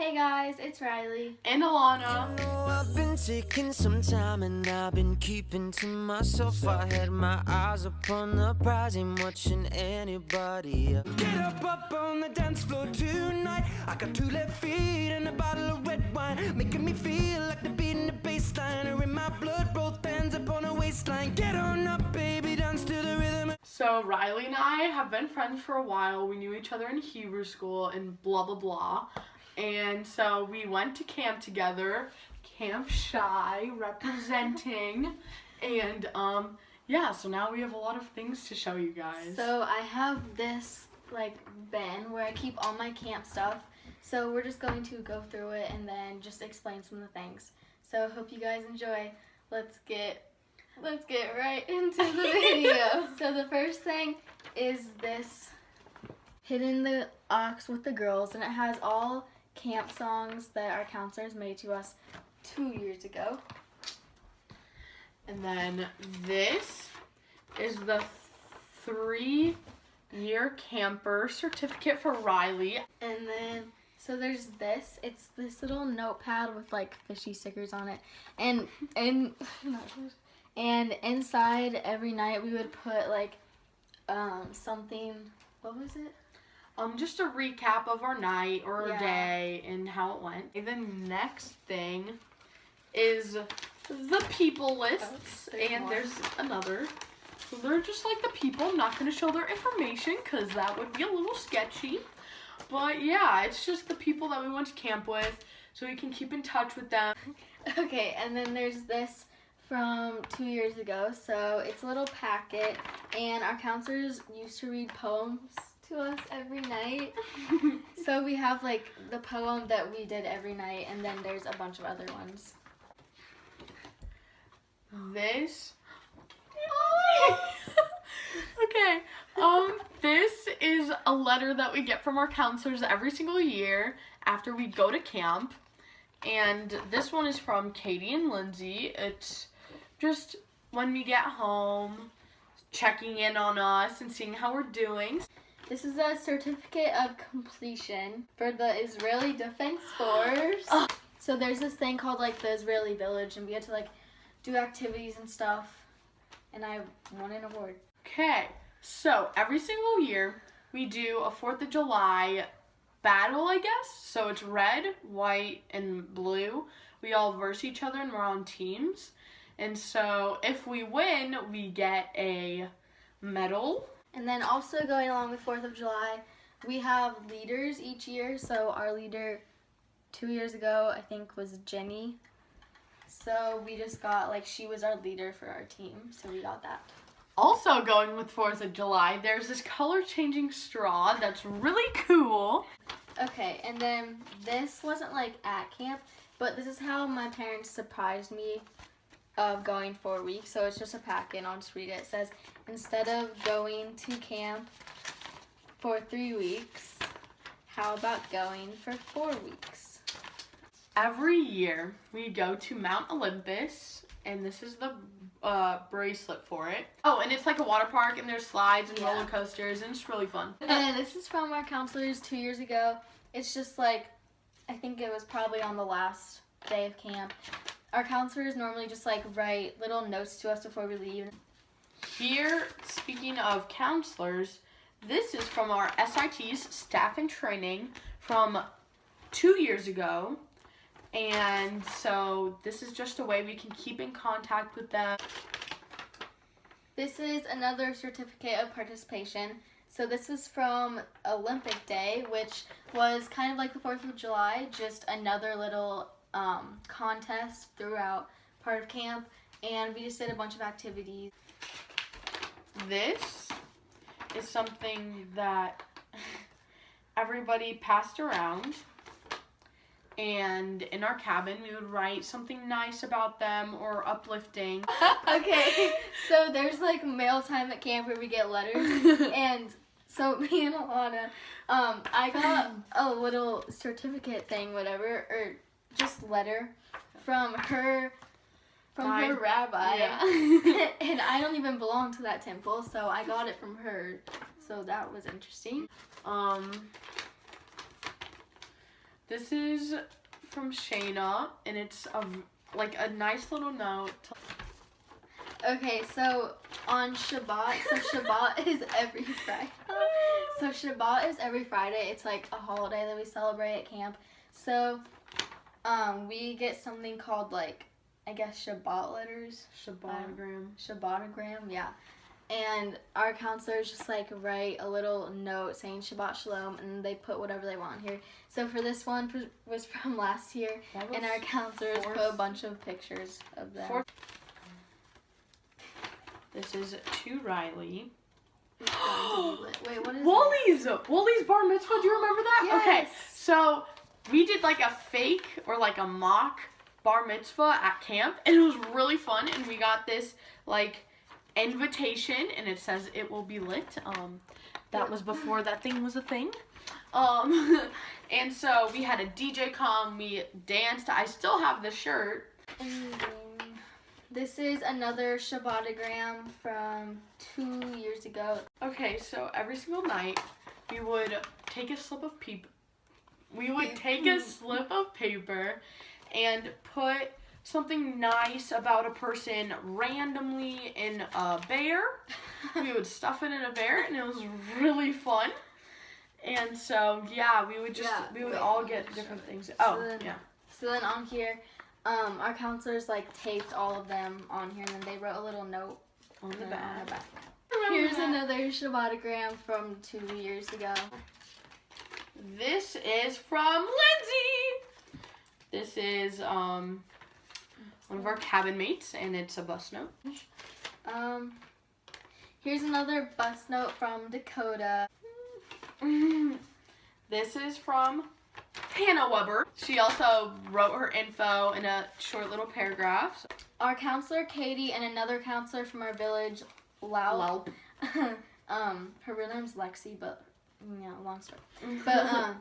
Hey guys, it's Riley. And Alana. You know, I've been taking some time and I've been keeping to myself. I had my eyes upon the prize, ain't watching anybody else. Get up on the dance floor tonight. I got 2 left feet and a bottle of red wine, making me feel like the beat in the bass line are in my blood, both hands up on the waistline. Get on up, baby, dance to the rhythm. So Riley and I have been friends for a while. We knew each other in Hebrew school and blah blah blah. And so we went to camp together, Camp Shy representing, and yeah, so now we have a lot of things to show you guys. So I have this bin where I keep all my camp stuff. So we're just going to go through it and then just explain some of the things. So hope you guys enjoy. Let's get right into the video. So the first thing is this Hidden the Ox with the Girls, and it has all camp songs that our counselors made to us 2 years ago. And then this is the 3-year camper certificate for Riley. And then, so there's this. It's this little notepad with fishy stickers on it. And inside every night we would put something, what was it? Just a recap of our night or our Yeah. day and how it went. And the next thing is the people lists, and more. there's another. So they're just like the people. I'm not going to show their information because that would be a little sketchy. But yeah, it's just the people that we went to camp with, so we can keep in touch with them. Okay, and then there's this from 2 years ago. So it's a little packet, and our counselors used to read poems to us every night. So we have the poem that we did every night, and then there's a bunch of other ones. This okay. This is a letter that we get from our counselors every single year after we go to camp. And this one is from Katie and Lindsay. It's just when we get home, checking in on us and seeing how we're doing. This is a certificate of completion for the Israeli Defense Force. So there's this thing called the Israeli Village, and we had to do activities and stuff, and I won an award. Okay, so every single year we do a 4th of July battle, I guess. So it's red, white, and blue. We all verse each other and we're on teams. And so if we win, we get a medal. And then also going along with 4th of July, we have leaders each year. So our leader 2 years ago, I think, was Jenny. So we just got, she was our leader for our team. So we got that. Also going with 4th of July, there's this color changing straw that's really cool. Okay, and then this wasn't at camp, but this is how my parents surprised me of going for a week. So it's just a packet, and I'll just read it. It says, instead of going to camp for 3 weeks, how about going for 4 weeks? Every year we go to Mount Olympus, and this is the bracelet for it. Oh, and it's like a water park, and there's slides and roller coasters, and it's really fun. And this is from our counselors 2 years ago. It's just I think it was probably on the last day of camp. Our counselors normally just write little notes to us before we leave. Here, speaking of counselors, this is from our SITs, staff and training, from 2 years ago. And so this is just a way we can keep in contact with them. This is another certificate of participation. So this is from Olympic Day, which was kind of like the 4th of July, just another little contest throughout part of camp. And we just did a bunch of activities. This is something that everybody passed around. And in our cabin, we would write something nice about them or uplifting. Okay, so there's mail time at camp where we get letters. And so me and Alana, I got a little certificate thing, whatever, or just letter from her rabbi. Yeah. And I don't even belong to that temple, so I got it from her. So that was interesting. This is from Shayna, and it's like a nice little note. Okay, so on Shabbat, so Shabbat is every Friday. So Shabbat is every Friday. It's like a holiday that we celebrate at camp. So we get something called, like, I guess Shabbat letters. Shabbatogram, yeah. And our counselors just like write a little note saying Shabbat Shalom, and they put whatever they want here. So for this one was from last year, and our counselors put a bunch of pictures of them. This is to Riley. Wait, what is Woolies! Woolies bar mitzvah, do you remember that? Yes. Okay, so we did like a fake or like a mock bar mitzvah at camp, and it was really fun, and we got this like invitation, and it says it will be lit. That was before that thing was a thing. And so we had a DJ come, we danced. I still have the shirt. This is another Shabbatogram from 2 years ago. Okay, so every single night we would take a slip of paper. We would take a slip of paper and put something nice about a person randomly in a bear. We would stuff it in a bear, and it was really fun. And so yeah, we would all get different things. So then on here, our counselors like taped all of them on here, and then they wrote a little note on the back. Here's another Shabbatogram from 2 years ago. This is from Lindsay. This is one of our cabin mates, and it's a bus note. Here's another bus note from Dakota. This is from Hannah Weber. She also wrote her info in a short little paragraph. Our counselor Katie and another counselor from our village, Lau. Her real name's Lexi, but yeah, long story. But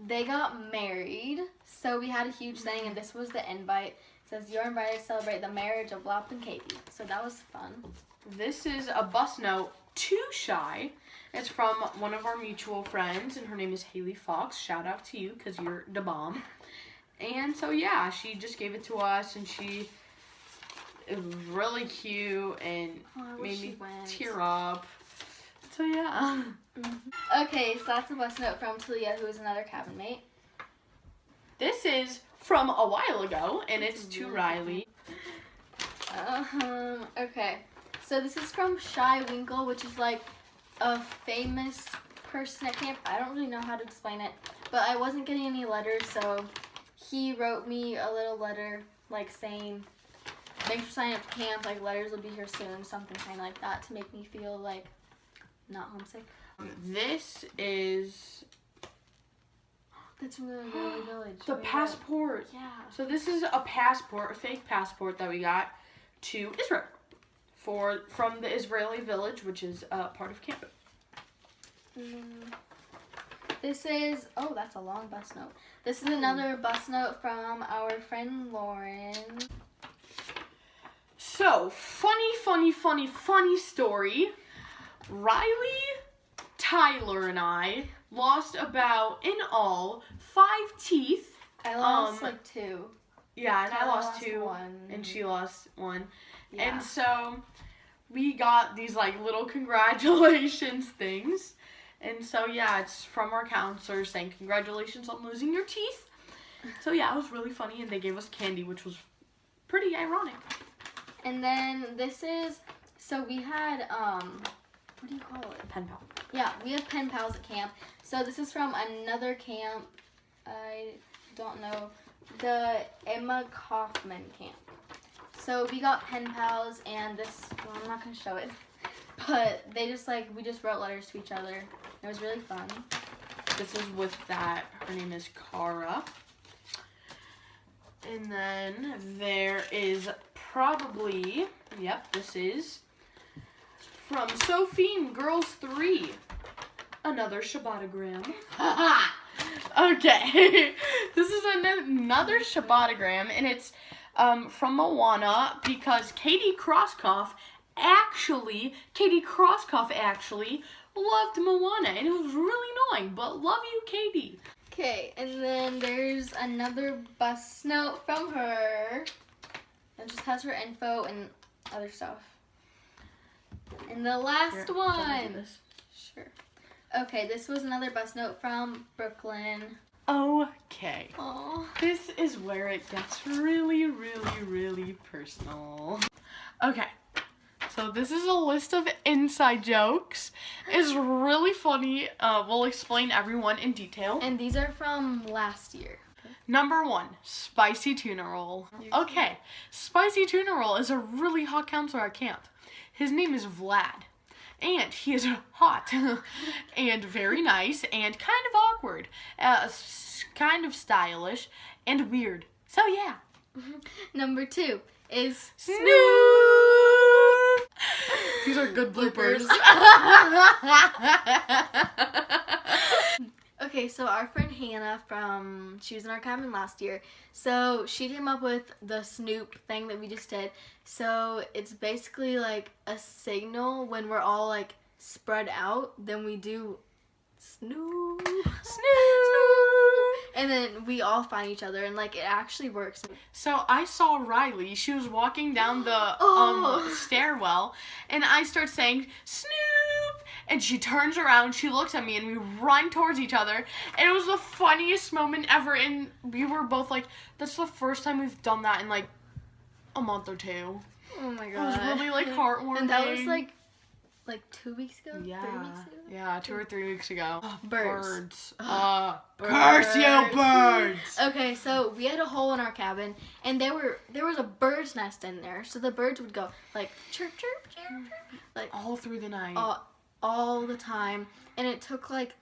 they got married, so we had a huge thing, and this was the invite. It says you're invited to celebrate the marriage of Laup and Katie. So that was fun. This is a bus note to Shy. It's from one of our mutual friends, and her name is Haley Fox. Shout out to you, because you're the bomb. And so, yeah, she just gave it to us, and it was really cute, and made me tear up. So, yeah. Okay, so that's a bus note from Talia, who is another cabin mate. This is from a while ago, and it's to Riley. Okay, so this is from Shy Winkle, which is like a famous person at camp. I don't really know how to explain it, but I wasn't getting any letters, so he wrote me a little letter like saying thanks for signing up for camp, like letters will be here soon, something kind of like that, to make me feel like not homesick. This is that's from the village. The passport. Yeah. So this is a passport, a fake passport that we got to Israel from the Israeli village, which is part of camp. This is, that's a long bus note. This is another bus note from our friend Lauren. So, funny story. Riley, Tyler, and I lost about, in all, 5 teeth. I lost like 2. Yeah, and I lost 2, and she lost 1. Yeah. And so we got these like little congratulations things. And so yeah, it's from our counselor saying congratulations on losing your teeth. So yeah, it was really funny, and they gave us candy, which was pretty ironic. And then this is, so we had what do you call it? A pen pal. Yeah, we have pen pals at camp. So this is from another camp. I don't know, the Emma Kaufman camp. So we got pen pals, and this, well, I'm not going to show it, but they just we just wrote letters to each other. It was really fun. This is with that, her name is Cara. And then there is probably, this is from Sophie and Girls 3. Another Shabbatogram. Okay. This is another Shabbatogram, and it's from Moana, because Katie Crosskoff actually loved Moana, and it was really annoying, but love you, Katie. Okay, and then there's another bus note from her. It just has her info and other stuff. And the last Here, one. can I do this? Sure. Okay, this was another bus note from Brooklyn. Okay. Aww. This is where it gets really, really, really personal. Okay. So this is a list of inside jokes. It's really funny. We'll explain everyone in detail. And these are from last year. Number 1, spicy tuna roll. Okay, spicy tuna roll is a really hot counselor at camp. His name is Vlad. And he is hot and very nice and kind of awkward, kind of stylish and weird. So yeah. Number 2 is Snoop. These are good bloopers. Okay, so our friend Hannah she was in our cabin last year. So she came up with the Snoop thing that we just did. So it's basically like a signal when we're all like spread out, then we do Snoop. And then we all find each other and like it actually works. So I saw Riley. She was walking down the stairwell and I start saying Snoop. And she turns around, she looks at me, and we run towards each other. And it was the funniest moment ever. And we were both like, that's the first time we've done that in like a month or 2. Oh my god. It was really like heartwarming. And that was like 2 weeks ago? Yeah. 3 weeks ago? Yeah, 2 or 3 weeks ago. Birds. Birds. Birds. Curse you, birds! Okay, so we had a hole in our cabin, and there was a bird's nest in there. So the birds would go like chirp, chirp, chirp, chirp, like All through the night. all the time. And it took like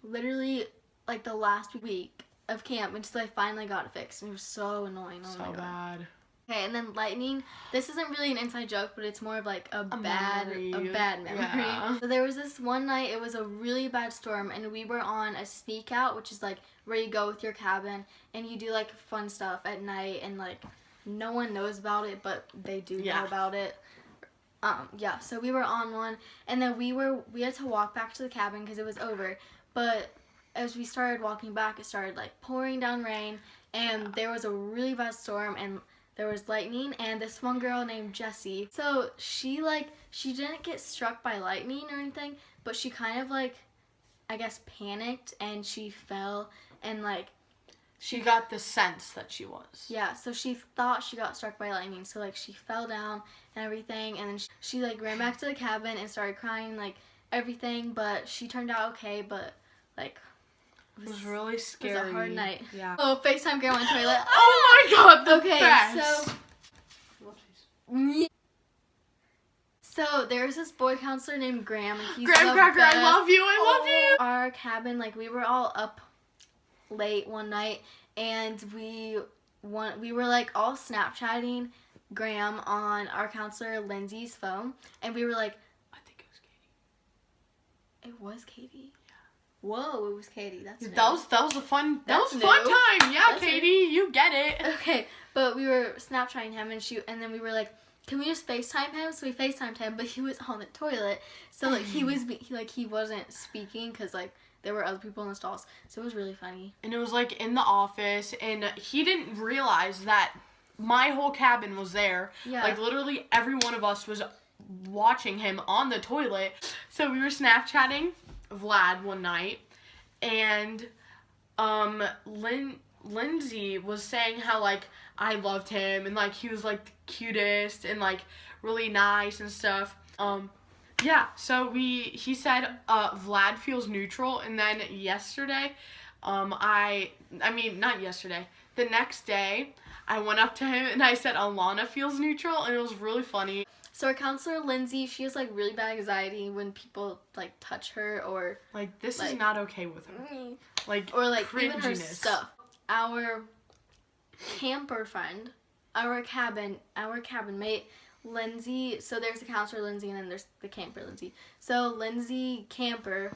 literally like the last week of camp until I finally got it fixed. And it was so annoying. Oh my So God. bad. Okay, and then lightning. This isn't really an inside joke, but it's more of like a bad memory. Yeah. So there was this one night, it was a really bad storm, and we were on a sneak out, which is like where you go with your cabin and you do like fun stuff at night, and like no one knows about it, but they do know about it. Yeah, so we were on one, and then we had to walk back to the cabin because it was over. But as we started walking back, it started like pouring down rain, and there was a really bad storm, and there was lightning. And this one girl named Jessie, so she didn't get struck by lightning or anything, but she kind of like, I guess, panicked, and she fell, and like She got the sense that she was. yeah, so she thought she got struck by lightning, so like she fell down and everything, and then she like ran back to the cabin and started crying, like everything, but she turned out okay. But like It was really scary. It was a hard night. Yeah. Oh, FaceTime Grandma in the toilet. Oh my God, the Okay, best. So there's this boy counselor named Graham, and he's Graham the Cracker, best. I love you, I love you. Our cabin, like we were all up late one night, and we were like all Snapchatting Graham on our counselor Lindsay's phone, and we were like, I think it was Katie. it was Katie. Yeah. Whoa, it was Katie. That's new. That was a fun That's fun time. Yeah, That's Katie, you get it. Okay, but we were Snapchatting him, and then we were like, can we just FaceTime him? So we FaceTimed him, but he was on the toilet, so like he wasn't speaking because like there were other people in the stalls, so it was really funny. And it was like in the office, and he didn't realize that my whole cabin was there. Yeah. Like literally every one of us was watching him on the toilet. So we were Snapchatting Vlad one night, and Lindsay was saying how like I loved him, and like he was like the cutest and like really nice and stuff. Yeah, so he said Vlad feels neutral, and then yesterday, not yesterday, the next day, I went up to him and I said Alana feels neutral, and it was really funny. So our counselor Lindsay, she has like really bad anxiety when people like touch her or Like this is like, not okay with her. Like or like even her cringiness. stuff. Our camper friend, our cabin mate, Lindsay, so there's the counselor Lindsay, and then there's the camper Lindsay. So Lindsay camper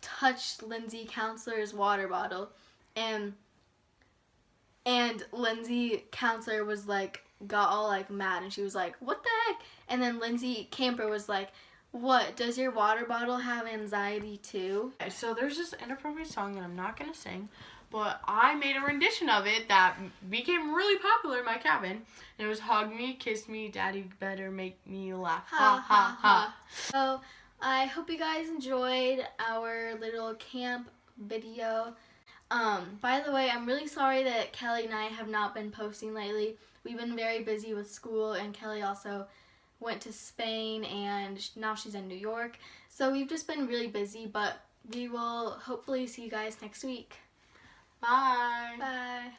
touched Lindsay counselor's water bottle, and Lindsay counselor was like, got all like mad, and she was like, what the heck? And then Lindsay camper was like, What, does your water bottle have anxiety too? Okay, so there's this inappropriate song that I'm not gonna sing, but I made a rendition of it that became really popular in my cabin. And it was "Hug me, kiss me, daddy better make me laugh." Ha ha ha. So I hope you guys enjoyed our little camp video. By the way, I'm really sorry that Kelly and I have not been posting lately. We've been very busy with school, and Kelly also went to Spain, and now she's in New York. So we've just been really busy, but we will hopefully see you guys next week. Bye. Bye.